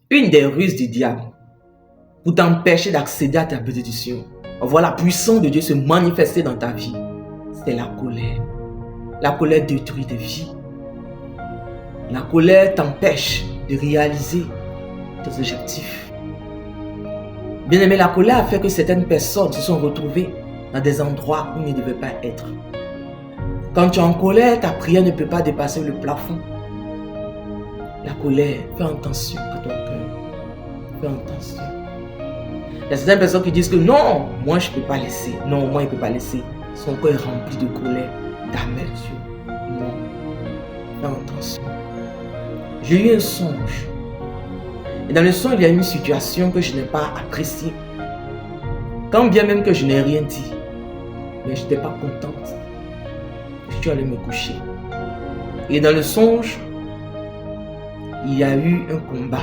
Une des ruses du diable pour t'empêcher d'accéder à ta bénédiction, voir la puissance de Dieu se manifester dans ta vie, c'est la colère. La colère détruit des vies. La colère t'empêche de réaliser tes objectifs. Bien aimé, la colère a fait que certaines personnes se sont retrouvées dans des endroits où ils ne devaient pas être. Quand tu es en colère, ta prière ne peut pas dépasser le plafond. La colère, fais attention à ton cœur. Fais attention. Il y a certaines personnes qui disent que non, moi je ne peux pas laisser. Non, moi il ne peut pas laisser. Son cœur est rempli de colère, d'amertume. Non. Fais attention. J'ai eu un songe. Et dans le songe, il y a une situation que je n'ai pas appréciée. Quand bien même que je n'ai rien dit, mais je n'étais pas contente. Je suis allé me coucher. Et dans le songe, il y a eu un combat.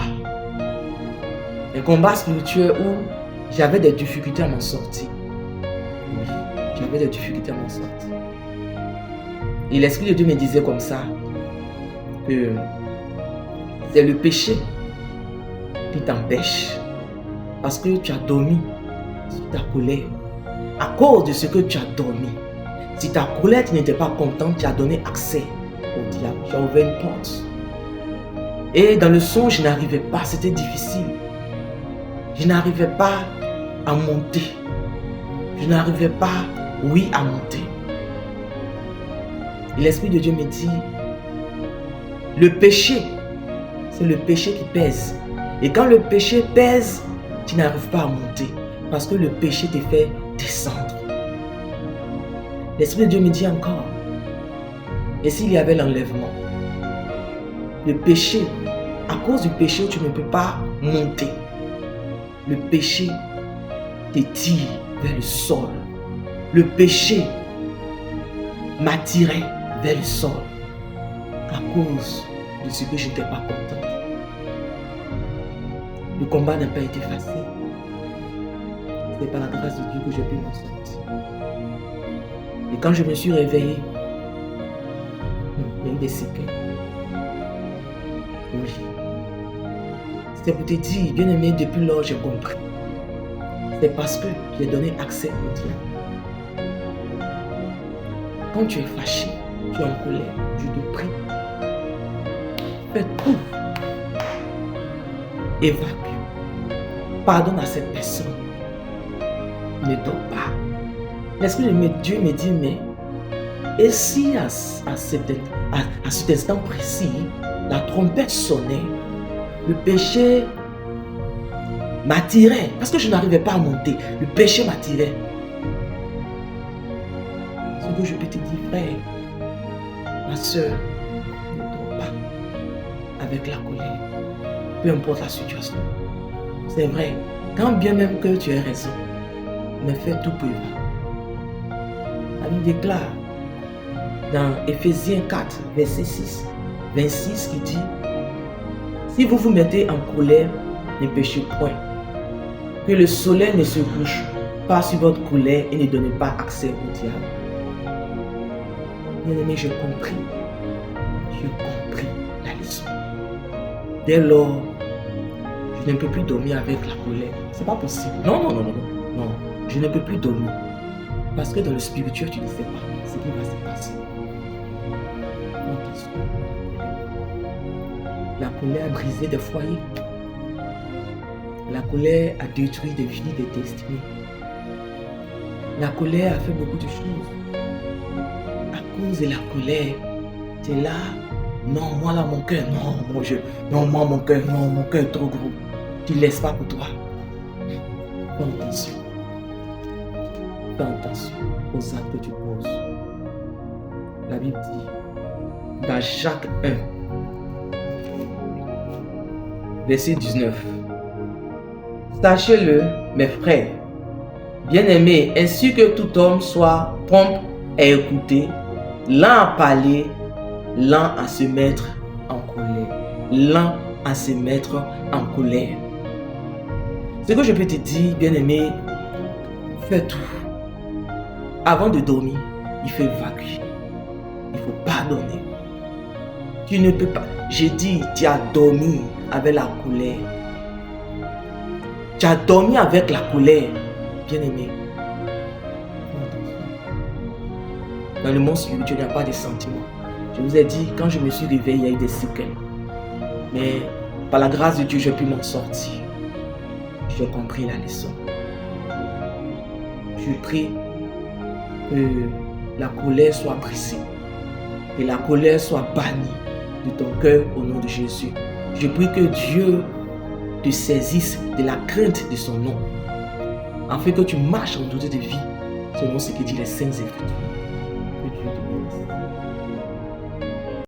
Un combat spirituel où j'avais des difficultés à m'en sortir. Oui, j'avais des difficultés à m'en sortir. Et l'Esprit de Dieu me disait comme ça que c'est le péché qui t'empêche parce que tu as dormi sur ta colère. À cause de ce que tu as dormi, si ta colère tu n'étais pas contente, tu as donné accès au diable, tu as ouvert une porte. Et dans le songe, je n'arrivais pas, c'était difficile. Je n'arrivais pas à monter. Je n'arrivais pas, oui, à monter. Et l'Esprit de Dieu me dit, le péché, c'est le péché qui pèse. Et quand le péché pèse, tu n'arrives pas à monter. Parce que le péché te fait descendre. L'Esprit de Dieu me dit encore, et s'il y avait l'enlèvement, le péché, à cause du péché, tu ne peux pas monter. Le péché te tire vers le sol. Le péché m'attirait vers le sol à cause de ce que je n'étais pas content. Le combat n'a pas été facile. C'est par la grâce de Dieu que j'ai pu m'en sortir. Et quand je me suis réveillé, il y a eu des séquelles. Oui. C'est pour te dire, bien aimé, depuis lors j'ai compris. C'est parce que j'ai donné accès au diable. Quand tu es fâché, tu es en colère, je te prie. Fais tout. Évacue. Pardonne à cette personne. Ne dors pas. L'Esprit de Dieu me dit, mais et si à cet instant précis, la trompette sonnait, le péché m'attirait, parce que je n'arrivais pas à monter, le péché m'attirait. Ce que je peux te dire, frère, ma soeur, ne dors pas avec la colère, peu importe la situation. C'est vrai, quand bien même que tu as raison, mais fais tout pour évacuer. La Bible déclare dans Éphésiens 4, verset 26 qui dit, si vous vous mettez en colère, ne péchez point. Que le soleil ne se couche pas sur votre colère et ne donne pas accès au diable. Bien aimé, j'ai compris la leçon. Dès lors, je ne peux plus dormir avec la colère. C'est pas possible. Non. Je ne peux plus dormir. Parce que dans le spirituel, tu ne sais pas ce qui va se passer. La colère a brisé des foyers. La colère a détruit des vies, des destinées. La colère a fait beaucoup de choses. À cause de la colère, tu es là. Non, moi là, mon cœur, non, moi, mon cœur est trop gros. Tu ne laisses pas pour toi. Fais attention. Fais attention aux actes que tu poses. La Bible dit, dans Jacques 1, verset 19. Sachez-le, mes frères, bien-aimés, ainsi que tout homme soit prompt à écouter, lent à parler, lent à se mettre en colère. Lent à se mettre en colère. Ce que je peux te dire, bien-aimé, fais tout. Avant de dormir, il faut évacuer. Il faut pardonner. Tu ne peux pas. J'ai dit, tu as dormi avec la colère. Tu as dormi avec la colère, bien-aimé. Dans le monde spirituel, il n'y a pas de sentiments. Je vous ai dit, quand je me suis réveillé, il y a eu des séquelles. Mais par la grâce de Dieu, j'ai pu m'en sortir. J'ai compris la leçon. Je prie que la colère soit brisée, que la colère soit bannie de ton cœur au nom de Jésus. Je prie que Dieu te saisisse de la crainte de son nom, afin que tu marches en toute de vie selon ce que dit les saints Écritures.